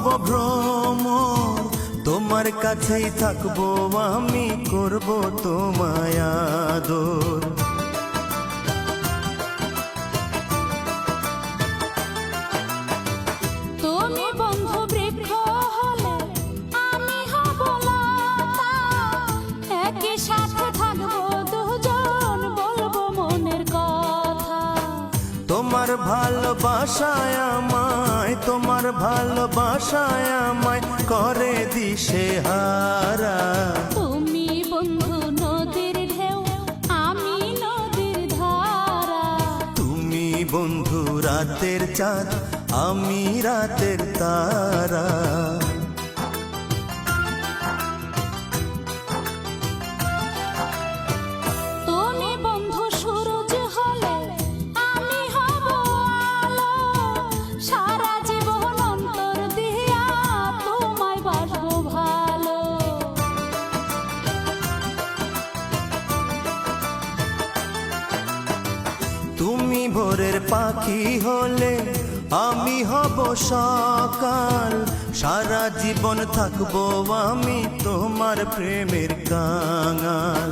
হব ভ্রমর, তোমার কাছেই থাকবো আমি, করব তোমায় আদর। তুমি বন্ধু বৃক্ষ হলে আমি হব লতা, একই সাথে থাকবো দুজন, বলবো মনের কথা। তোমার ভালোবাসায় আমায়, তোমার ভালোবাসায় আমায় করে দিশেহারা। তুমি বন্ধু নদীর ঢেউ, আমি নদীর ধারা। তুমি বন্ধু রাতের চাঁদ, আমি রাতের তারা। তুমি বন্ধু সূরজ হলে আমি হব আলো, সারা জীবন অন্তর দিয়া তোমায় বাসবো ভালো। তুমি ভোরের পাখি হলে আমি হব সকাল, সারা জীবন থাকবো আমি তোমার প্রেমের কাঙাল।